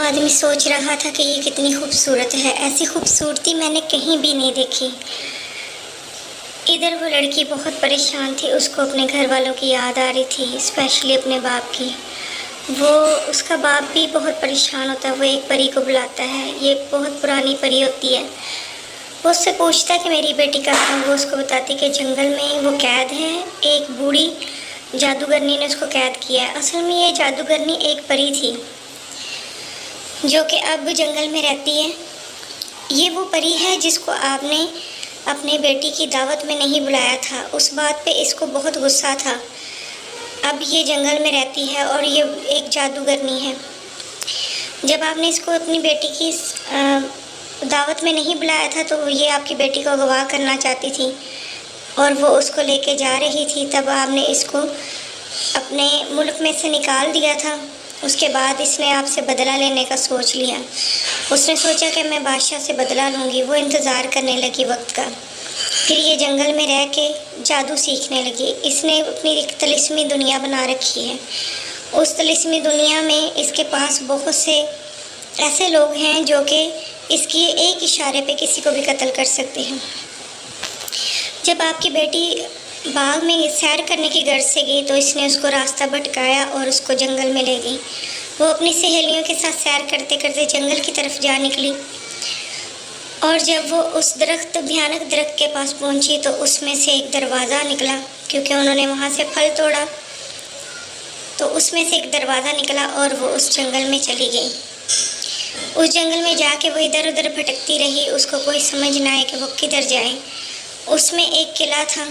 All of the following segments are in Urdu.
آدمی سوچ رہا تھا کہ یہ کتنی خوبصورت ہے، ایسی خوبصورتی میں نے کہیں بھی نہیں دیکھی۔ ادھر وہ لڑکی بہت پریشان تھی، اس کو اپنے گھر والوں کی یاد آ رہی تھی، اسپیشلی اپنے باپ کی۔ اس کا باپ بھی بہت پریشان ہوتا ہے، وہ ایک پری کو بلاتا ہے، یہ بہت پرانی پری ہوتی ہے۔ وہ اس سے پوچھتا ہے کہ میری بیٹی کہاں ہے، وہ اس کو بتاتی کہ جنگل میں وہ قید ہے، ایک بوڑھی جادوگرنی نے اس کو قید کیا ہے۔ اصل میں یہ جادوگرنی ایک پری تھی جو کہ اب جنگل میں رہتی ہے۔ یہ وہ پری ہے جس کو آپ نے اپنے بیٹی کی دعوت میں نہیں بلایا تھا، اس بات پہ اس کو بہت غصہ تھا۔ اب یہ جنگل میں رہتی ہے اور یہ ایک جادوگرنی ہے۔ جب آپ نے اس کو اپنی بیٹی کی دعوت میں نہیں بلایا تھا تو یہ آپ کی بیٹی کو اغوا کرنا چاہتی تھی اور وہ اس کو لے کے جا رہی تھی، تب آپ نے اس کو اپنے ملک میں سے نکال دیا تھا۔ اس کے بعد اس نے آپ سے بدلہ لینے کا سوچ لیا۔ اس نے سوچا کہ میں بادشاہ سے بدلہ لوں گی۔ وہ انتظار کرنے لگی وقت کا، پھر یہ جنگل میں رہ کے جادو سیکھنے لگی۔ اس نے اپنی ایک طلسمی دنیا بنا رکھی ہے۔ اس طلسمی دنیا میں اس کے پاس بہت سے ایسے لوگ ہیں جو کہ اس کی ایک اشارے پہ کسی کو بھی قتل کر سکتے ہیں۔ جب آپ کی بیٹی باغ میں سیر کرنے کی غرض سے گئی تو اس نے اس کو راستہ بھٹکایا اور اس کو جنگل میں لے گئی۔ وہ اپنی سہیلیوں کے ساتھ سیر کرتے کرتے جنگل کی طرف جا نکلی اور جب وہ اس بھیانک درخت کے پاس پہنچی تو اس میں سے ایک دروازہ نکلا، کیونکہ انہوں نے وہاں سے پھل توڑا تو اس میں سے ایک دروازہ نکلا اور وہ اس جنگل میں چلی گئی۔ اس جنگل میں جا کے وہ ادھر ادھر بھٹکتی رہی، اس کو کوئی سمجھ نہ آئے کہ وہ کدھر جائے۔ اس میں ایک قلعہ تھا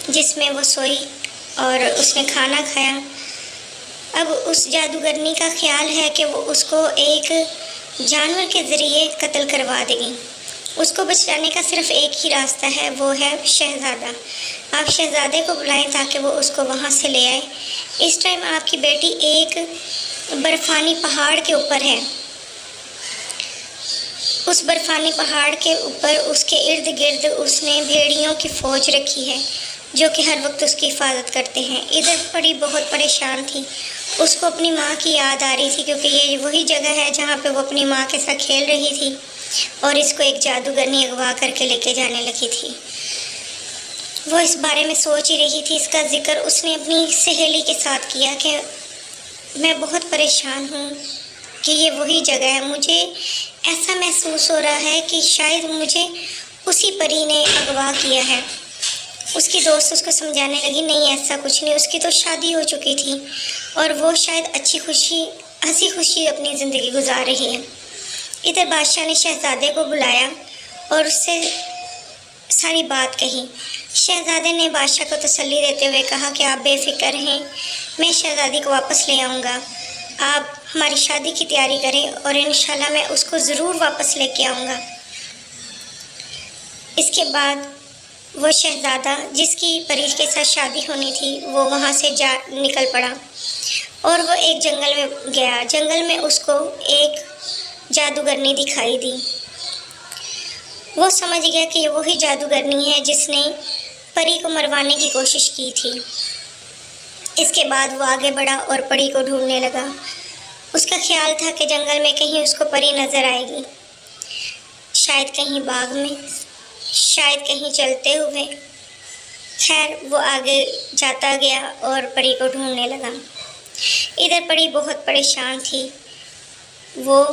جس میں وہ سوئی اور اس نے کھانا کھایا۔ اب اس جادوگرنی کا خیال ہے کہ وہ اس کو ایک جانور کے ذریعے قتل کروا دے گی۔ اس کو بچانے کا صرف ایک ہی راستہ ہے، وہ ہے شہزادہ۔ آپ شہزادے کو بلائیں تاکہ وہ اس کو وہاں سے لے آئے۔ اس ٹائم آپ کی بیٹی ایک برفانی پہاڑ کے اوپر ہے۔ اس برفانی پہاڑ کے اوپر اس کے ارد گرد اس نے بھیڑیوں کی فوج رکھی ہے جو کہ ہر وقت اس کی حفاظت کرتے ہیں۔ ادھر پری بہت پریشان تھی، اس کو اپنی ماں کی یاد آ رہی تھی، کیونکہ یہ وہی جگہ ہے جہاں پہ وہ اپنی ماں کے ساتھ کھیل رہی تھی اور اس کو ایک جادوگرنی اغوا کر کے لے کے جانے لگی تھی۔ وہ اس بارے میں سوچ ہی رہی تھی۔ اس کا ذکر اس نے اپنی سہیلی کے ساتھ کیا کہ میں بہت پریشان ہوں کہ یہ وہی جگہ ہے، مجھے ایسا محسوس ہو رہا ہے کہ شاید مجھے اسی پری نے اغوا کیا ہے۔ اس کی دوست اس کو سمجھانے لگی نہیں ایسا کچھ نہیں، اس کی تو شادی ہو چکی تھی اور وہ شاید ہنسی خوشی اپنی زندگی گزار رہی ہے۔ ادھر بادشاہ نے شہزادے کو بلایا اور اس سے ساری بات کہی۔ شہزادے نے بادشاہ کو تسلی دیتے ہوئے کہا کہ آپ بے فکر ہیں، میں شہزادی کو واپس لے آؤں گا، آپ ہماری شادی کی تیاری کریں اور انشاءاللہ میں اس کو ضرور واپس لے کے آؤں گا۔ اس کے بعد وہ شہزادہ جس کی پری کے ساتھ شادی ہونی تھی وہ وہاں سے نکل پڑا اور وہ ایک جنگل میں گیا۔ جنگل میں اس کو ایک جادوگرنی دکھائی دی۔ وہ سمجھ گیا کہ یہ وہی جادوگرنی ہے جس نے پری کو مروانے کی کوشش کی تھی۔ اس کے بعد وہ آگے بڑھا اور پری کو ڈھونڈنے لگا۔ اس کا خیال تھا کہ جنگل میں کہیں اس کو پری نظر آئے گی، شاید کہیں باغ میں، شاید کہیں چلتے ہوئے۔ خیر وہ آگے جاتا گیا اور پری کو ڈھونڈنے لگا۔ ادھر پری بہت پریشان تھی، وہ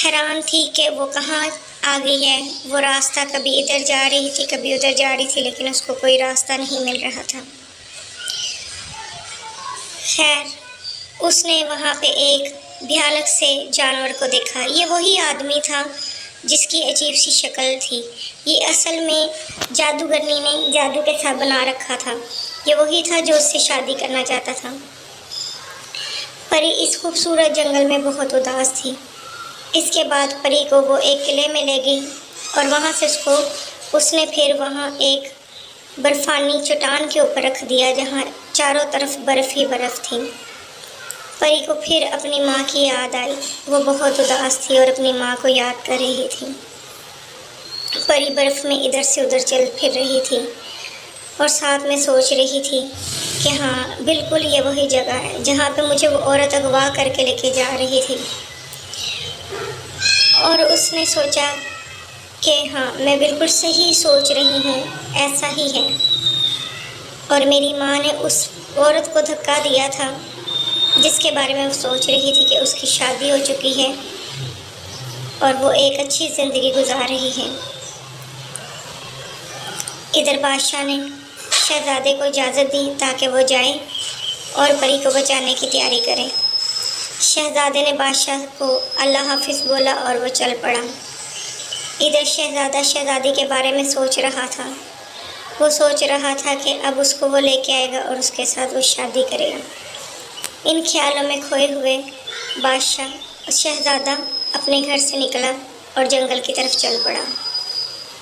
حیران تھی کہ وہ کہاں آ گئی ہے۔ وہ راستہ کبھی ادھر جا رہی تھی کبھی ادھر جا رہی تھی، لیکن اس کو کوئی راستہ نہیں مل رہا تھا۔ خیر اس نے وہاں پہ ایک بھیانک سے جانور کو دیکھا۔ یہ وہی آدمی تھا جس کی عجیب سی شکل تھی۔ یہ اصل میں جادوگرنی نے جادو کے ساتھ بنا رکھا تھا۔ یہ وہی تھا جو اس سے شادی کرنا چاہتا تھا۔ پری اس خوبصورت جنگل میں بہت اداس تھی۔ اس کے بعد پری کو وہ ایک قلعے میں لے گئی اور وہاں سے اس نے پھر وہاں ایک برفانی چٹان کے اوپر رکھ دیا جہاں چاروں طرف برف ہی برف تھی۔ پری کو پھر اپنی ماں کی یاد آئی، وہ بہت اداس تھی اور اپنی ماں کو یاد کر رہی تھی۔ پری برف میں ادھر سے ادھر چل پھر رہی تھی اور ساتھ میں سوچ رہی تھی کہ ہاں بالکل یہ وہی جگہ ہے جہاں پہ مجھے وہ عورت اغوا کر کے لے کے جا رہی تھی۔ اور اس نے سوچا کہ ہاں میں بالکل صحیح سوچ رہی ہوں، ایسا ہی ہے۔ اور میری ماں نے اس عورت کو دھکا دیا تھا جس کے بارے میں وہ سوچ رہی تھی کہ اس کی شادی ہو چکی ہے اور وہ ایک اچھی زندگی گزار رہی ہے۔ ادھر بادشاہ نے شہزادے کو اجازت دی تاکہ وہ جائے اور پری کو بچانے کی تیاری کرے۔ شہزادے نے بادشاہ کو اللہ حافظ بولا اور وہ چل پڑا۔ ادھر شہزادہ شہزادی کے بارے میں سوچ رہا تھا۔ وہ سوچ رہا تھا کہ اب اس کو وہ لے کے آئے گا اور اس کے ساتھ وہ شادی کرے گا۔ ان خیالوں میں کھوئے ہوئے شہزادہ اپنے گھر سے نکلا اور جنگل کی طرف چل پڑا۔